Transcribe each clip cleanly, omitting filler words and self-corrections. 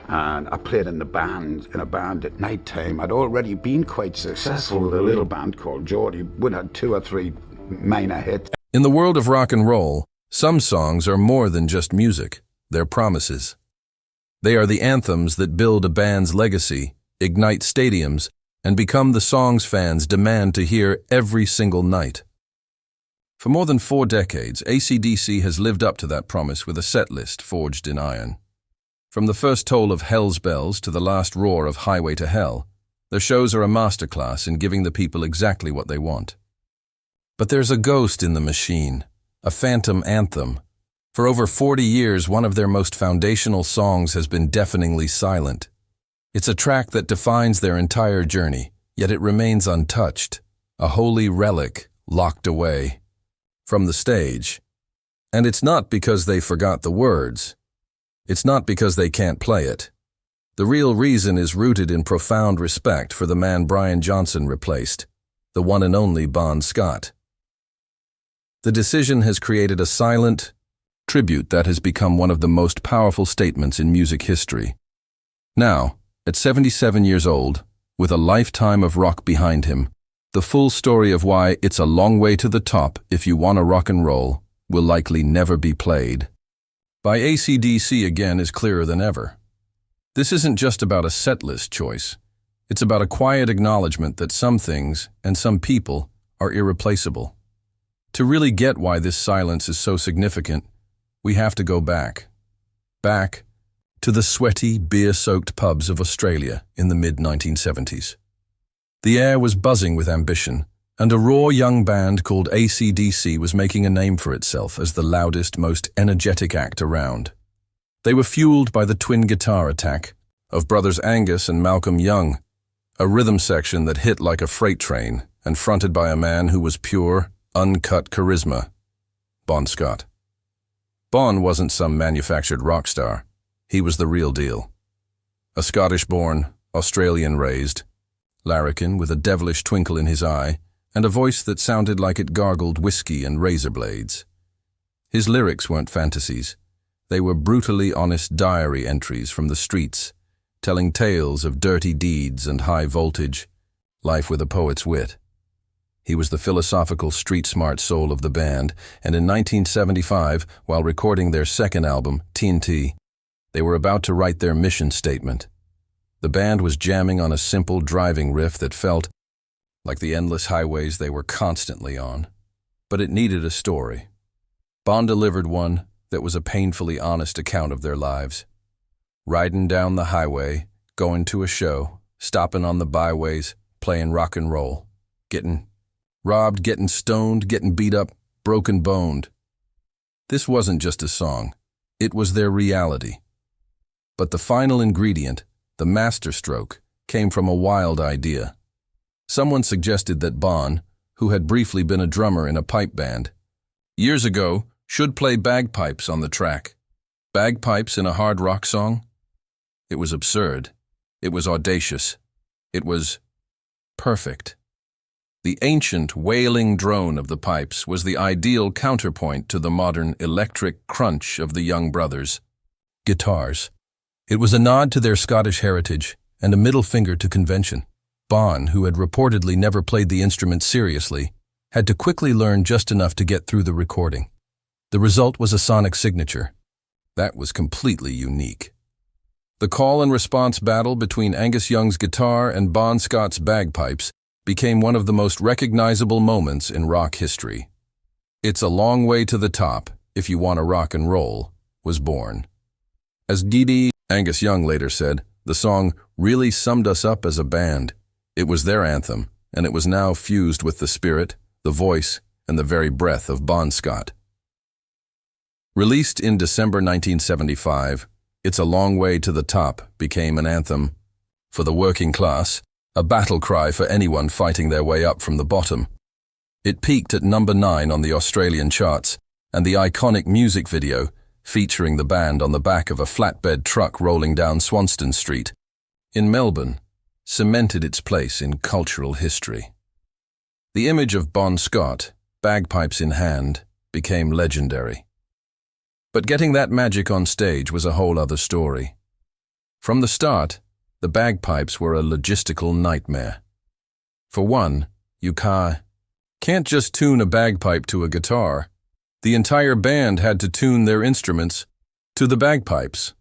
and I played in a band at night time. I'd already been quite successful with a little band called Geordie. We'd had 2 or 3 minor hits. In the world of rock and roll, some songs are more than just music. They're promises. They are the anthems that build a band's legacy, ignite stadiums, and become the songs fans demand to hear every single night. For more than 4 decades, ACDC has lived up to that promise with a set list forged in iron. From the first toll of Hell's Bells to the last roar of Highway to Hell, their shows are a masterclass in giving the people exactly what they want. But there's a ghost in the machine, a phantom anthem. For over 40 years, one of their most foundational songs has been deafeningly silent. It's a track that defines their entire journey, yet it remains untouched, a holy relic locked away from the stage. And it's not because they forgot the words. It's not because they can't play it. The real reason is rooted in profound respect for the man Brian Johnson replaced, the one and only Bon Scott. The decision has created a silent tribute that has become one of the most powerful statements in music history. Now, at 77 years old, with a lifetime of rock behind him, the full story of why it's a long way to the top if you want to rock and roll will likely never be played. By ACDC again is clearer than ever. This isn't just about a setlist choice. It's about a quiet acknowledgement that some things and some people are irreplaceable. To really get why this silence is so significant, we have to go back to the sweaty, beer-soaked pubs of Australia in the mid-1970s. The air was buzzing with ambition, and a raw young band called ACDC was making a name for itself as the loudest, most energetic act around. They were fueled by the twin guitar attack of brothers Angus and Malcolm Young, a rhythm section that hit like a freight train and fronted by a man who was pure, uncut charisma, Bon Scott. Bon wasn't some manufactured rock star. He was the real deal. A Scottish-born, Australian-raised, larrikin with a devilish twinkle in his eye and a voice that sounded like it gargled whiskey and razor blades. His lyrics weren't fantasies. They were brutally honest diary entries from the streets, telling tales of dirty deeds and high voltage, life with a poet's wit. He was the philosophical, street-smart soul of the band, and in 1975, while recording their second album, TNT, they were about to write their mission statement. The band was jamming on a simple driving riff that felt like the endless highways they were constantly on, but it needed a story. Bon delivered one that was a painfully honest account of their lives. Riding down the highway, going to a show, stopping on the byways, playing rock and roll, getting robbed, getting stoned, getting beat up, broken boned. This wasn't just a song. It was their reality. But the final ingredient, the masterstroke, came from a wild idea. Someone suggested that Bon, who had briefly been a drummer in a pipe band, years ago should play bagpipes on the track. Bagpipes in a hard rock song? It was absurd. It was audacious. It was perfect. The ancient wailing drone of the pipes was the ideal counterpoint to the modern electric crunch of the young brothers' guitars. It was a nod to their Scottish heritage and a middle finger to convention. Bon, who had reportedly never played the instrument seriously, had to quickly learn just enough to get through the recording. The result was a sonic signature. That was completely unique. The call and response battle between Angus Young's guitar and Bon Scott's bagpipes became one of the most recognizable moments in rock history. "It's a long way to the top, if you want to rock and roll," was born. As D.D. Angus Young later said, the song really summed us up as a band. It was their anthem, and it was now fused with the spirit, the voice, and the very breath of Bon Scott. Released in December 1975, "It's a Long Way to the Top" became an anthem for the working class, a battle cry for anyone fighting their way up from the bottom. It peaked at number 9 on the Australian charts, and the iconic music video, featuring the band on the back of a flatbed truck rolling down Swanston Street in Melbourne, cemented its place in cultural history. The image of Bon Scott, bagpipes in hand, became legendary. But getting that magic on stage was a whole other story. From the start, the bagpipes were a logistical nightmare. For one, you can't just tune a bagpipe to a guitar. The entire band had to tune their instruments to the bagpipes,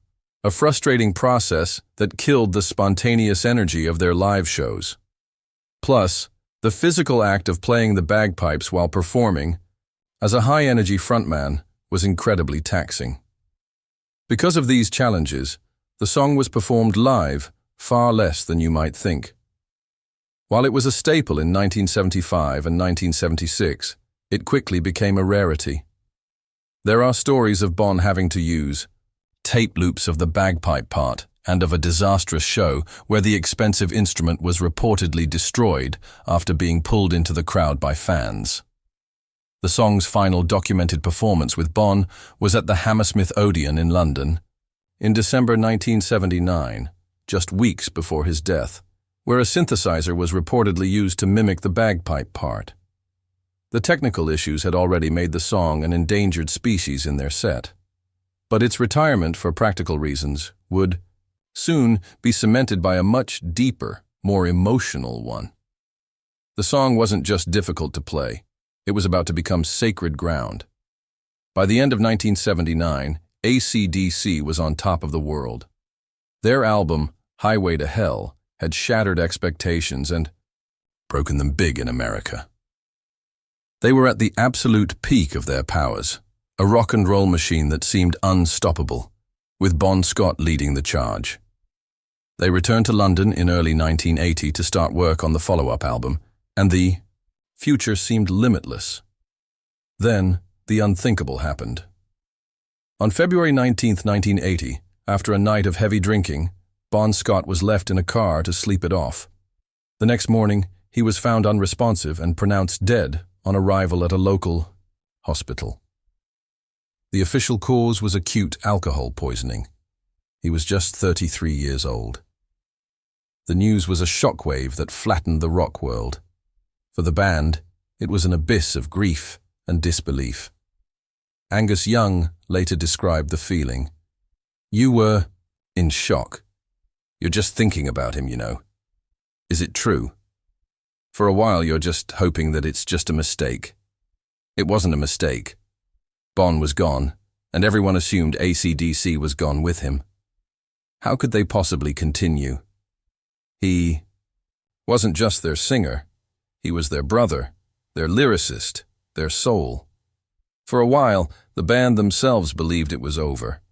a frustrating process that killed the spontaneous energy of their live shows. Plus, the physical act of playing the bagpipes while performing, as a high-energy frontman, was incredibly taxing. Because of these challenges, the song was performed live far less than you might think. While it was a staple in 1975 and 1976, it quickly became a rarity. There are stories of Bon having to use tape loops of the bagpipe part and of a disastrous show where the expensive instrument was reportedly destroyed after being pulled into the crowd by fans. The song's final documented performance with Bon was at the Hammersmith Odeon in London in December 1979, just weeks before his death, where a synthesizer was reportedly used to mimic the bagpipe part. The technical issues had already made the song an endangered species in their set, but its retirement for practical reasons would soon be cemented by a much deeper, more emotional one. The song wasn't just difficult to play, it was about to become sacred ground. By the end of 1979, ACDC was on top of the world. Their album, Highway to Hell, had shattered expectations and broken them big in America. They were at the absolute peak of their powers, a rock and roll machine that seemed unstoppable, with Bon Scott leading the charge. They returned to London in early 1980 to start work on the follow-up album, and the future seemed limitless. Then, the unthinkable happened. On February 19, 1980, after a night of heavy drinking, Bon Scott was left in a car to sleep it off. The next morning, he was found unresponsive and pronounced dead on arrival at a local hospital. The official cause was acute alcohol poisoning. He was just 33 years old. The news was a shockwave that flattened the rock world. For the band, it was an abyss of grief and disbelief. Angus Young later described the feeling. "You were in shock. You're just thinking about him, you know. Is it true? For a while you're just hoping that it's just a mistake. It wasn't a mistake. Bon was gone, and everyone assumed ACDC was gone with him. How could they possibly continue? He wasn't just their singer. He was their brother, their lyricist, their soul. For a while, the band themselves believed it was over.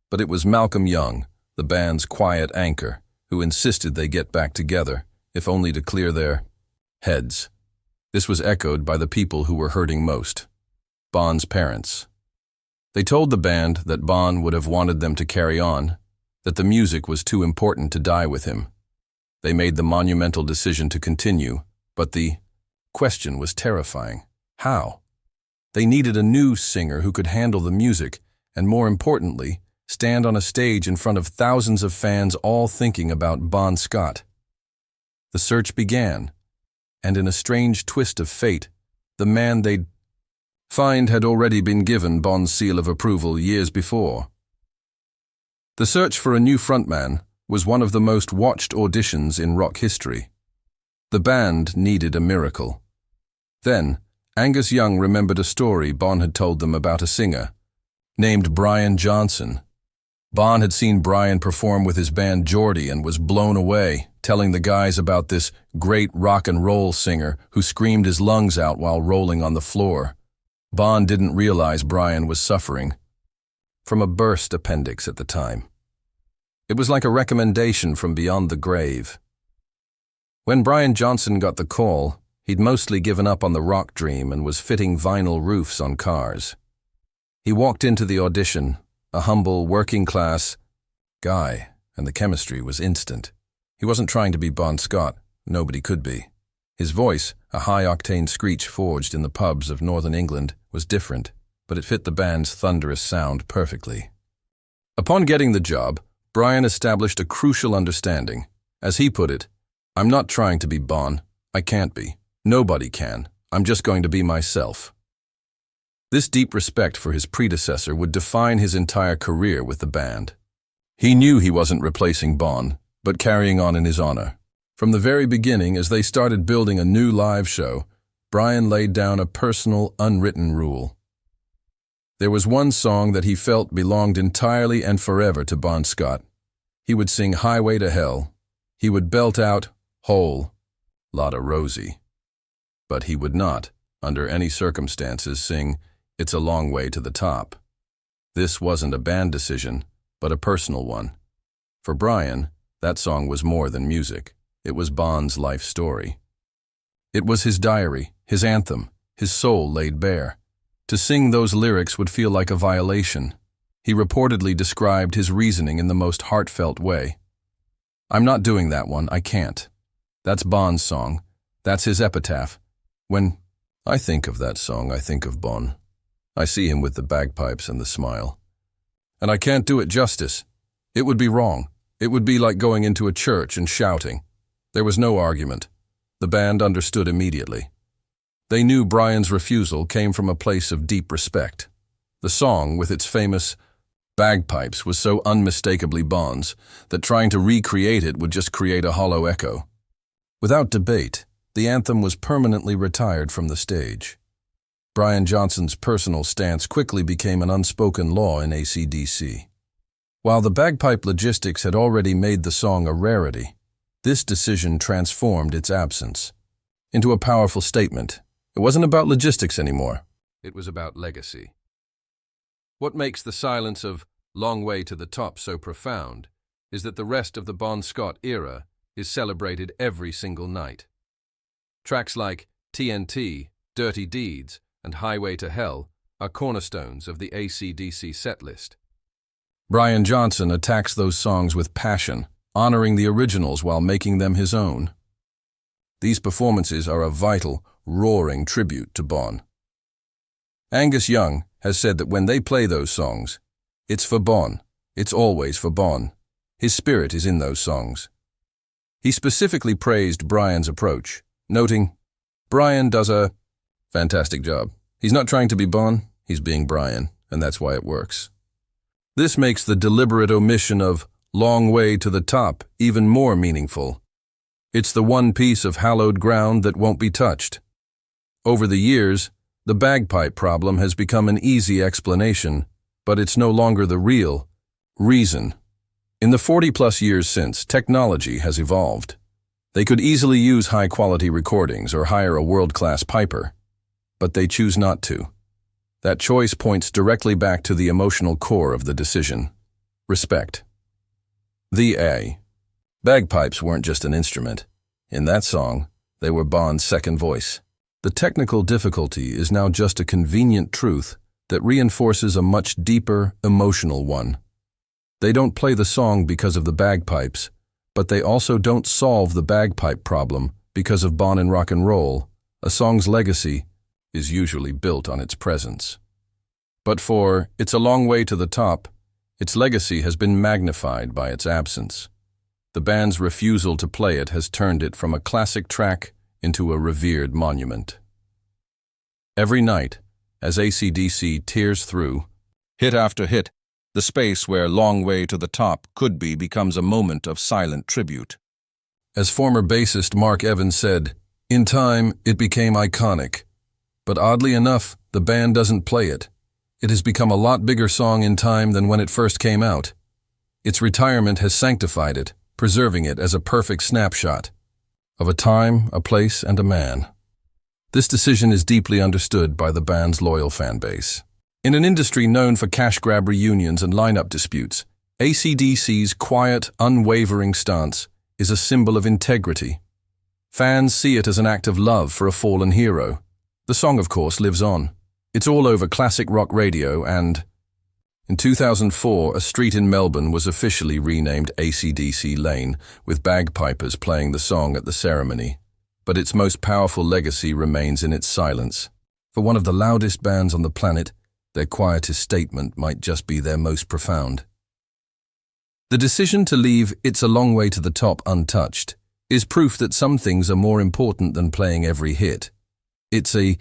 But it was Malcolm Young, the band's quiet anchor, who insisted they get back together, if only to clear their heads. This was echoed by the people who were hurting most, Bon's parents. They told the band that Bon would have wanted them to carry on, that the music was too important to die with him. They made the monumental decision to continue, but the question was terrifying. How? They needed a new singer who could handle the music, and more importantly, stand on a stage in front of thousands of fans all thinking about Bon Scott. The search began, and in a strange twist of fate, the man they'd find had already been given Bon's seal of approval years before. The search for a new frontman was one of the most watched auditions in rock history. The band needed a miracle. Then, Angus Young remembered a story Bon had told them about a singer named Brian Johnson. Bon had seen Brian perform with his band Geordie and was blown away, telling the guys about this great rock and roll singer who screamed his lungs out while rolling on the floor. Bon didn't realize Brian was suffering from a burst appendix at the time. It was like a recommendation from beyond the grave. When Brian Johnson got the call, he'd mostly given up on the rock dream and was fitting vinyl roofs on cars. He walked into the audition, a humble, working-class guy, and the chemistry was instant. He wasn't trying to be Bon Scott. Nobody could be. His voice, a high-octane screech forged in the pubs of northern England, was different, but it fit the band's thunderous sound perfectly. Upon getting the job, Brian established a crucial understanding. As he put it, "I'm not trying to be Bon. I can't be. Nobody can. I'm just going to be myself." This deep respect for his predecessor would define his entire career with the band. He knew he wasn't replacing Bon, but carrying on in his honor. From the very beginning, as they started building a new live show, Brian laid down a personal, unwritten rule. There was one song that he felt belonged entirely and forever to Bon Scott. He would sing Highway to Hell. He would belt out Whole Lotta Rosie. But he would not, under any circumstances, sing It's a Long Way to the Top. This wasn't a band decision, but a personal one. For Brian, that song was more than music. It was Bon's life story. It was his diary, his anthem, his soul laid bare. To sing those lyrics would feel like a violation. He reportedly described his reasoning in the most heartfelt way. "I'm not doing that one, I can't. That's Bon's song. That's his epitaph. When I think of that song, I think of Bon. I see him with the bagpipes and the smile. And I can't do it justice. It would be wrong. It would be like going into a church and shouting." There was no argument. The band understood immediately. They knew Brian's refusal came from a place of deep respect. The song, with its famous bagpipes, was so unmistakably Bon's that trying to recreate it would just create a hollow echo. Without debate, the anthem was permanently retired from the stage. Brian Johnson's personal stance quickly became an unspoken law in ACDC. While the bagpipe logistics had already made the song a rarity, this decision transformed its absence into a powerful statement. It wasn't about logistics anymore. It was about legacy. What makes the silence of Long Way to the Top so profound is that the rest of the Bon Scott era is celebrated every single night. Tracks like TNT, Dirty Deeds, and Highway to Hell are cornerstones of the ACDC setlist. Brian Johnson attacks those songs with passion, honoring the originals while making them his own. These performances are a vital, roaring tribute to Bon. Angus Young has said that when they play those songs, it's for Bon. It's always for Bon. His spirit is in those songs. He specifically praised Brian's approach, noting, "Brian does a fantastic job. He's not trying to be Bon, he's being Brian, and that's why it works." This makes the deliberate omission of Long Way to the Top even more meaningful. It's the one piece of hallowed ground that won't be touched. Over the years, the bagpipe problem has become an easy explanation, but it's no longer the real reason. In the 40-plus years since, technology has evolved. They could easily use high-quality recordings or hire a world-class piper, but they choose not to. That choice points directly back to the emotional core of the decision: respect. Bagpipes weren't just an instrument. In that song, they were Bon's second voice. The technical difficulty is now just a convenient truth that reinforces a much deeper, emotional one. They don't play the song because of the bagpipes, but they also don't solve the bagpipe problem because of Bon and rock and roll. A song's legacy is usually built on its presence. But for It's a Long Way to the Top, its legacy has been magnified by its absence. The band's refusal to play it has turned it from a classic track into a revered monument. Every night, as ACDC tears through, hit after hit, the space where Long Way to the Top could be becomes a moment of silent tribute. As former bassist Mark Evans said, "In time, it became iconic. But oddly enough, the band doesn't play it. It has become a lot bigger song in time than when it first came out. Its retirement has sanctified it, preserving it as a perfect snapshot of a time, a place, and a man." This decision is deeply understood by the band's loyal fan base. In an industry known for cash-grab reunions and lineup disputes, ACDC's quiet, unwavering stance is a symbol of integrity. Fans see it as an act of love for a fallen hero. The song, of course, lives on. It's all over classic rock radio, and in 2004, a street in Melbourne was officially renamed ACDC Lane, with bagpipers playing the song at the ceremony. But its most powerful legacy remains in its silence. For one of the loudest bands on the planet, their quietest statement might just be their most profound. The decision to leave It's a Long Way to the Top untouched is proof that some things are more important than playing every hit. It's a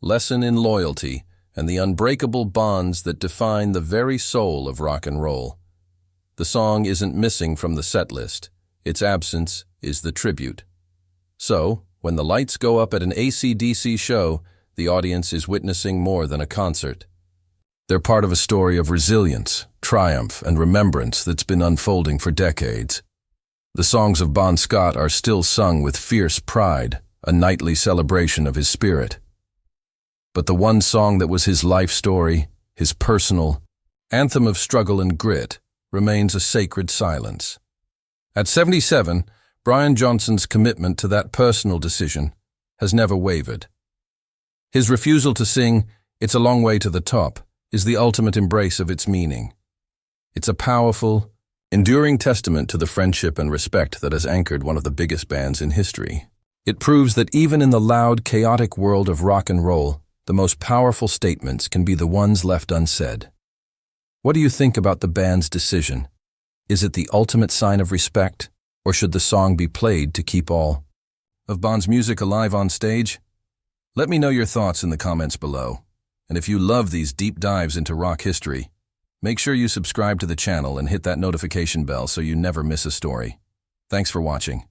lesson in loyalty and the unbreakable bonds that define the very soul of rock and roll. The song isn't missing from the set list. Its absence is the tribute. So, when the lights go up at an ACDC show, the audience is witnessing more than a concert. They're part of a story of resilience, triumph, and remembrance that's been unfolding for decades. The songs of Bon Scott are still sung with fierce pride, a nightly celebration of his spirit. But the one song that was his life story, his personal anthem of struggle and grit, remains a sacred silence. At 77, Brian Johnson's commitment to that personal decision has never wavered. His refusal to sing "It's a Long Way to the Top" is the ultimate embrace of its meaning. It's a powerful, enduring testament to the friendship and respect that has anchored one of the biggest bands in history. It proves that even in the loud, chaotic world of rock and roll, the most powerful statements can be the ones left unsaid. What do you think about the band's decision? Is it the ultimate sign of respect, or should the song be played to keep all of Bon's music alive on stage? Let me know your thoughts in the comments below. And if you love these deep dives into rock history, make sure you subscribe to the channel and hit that notification bell so you never miss a story. Thanks for watching.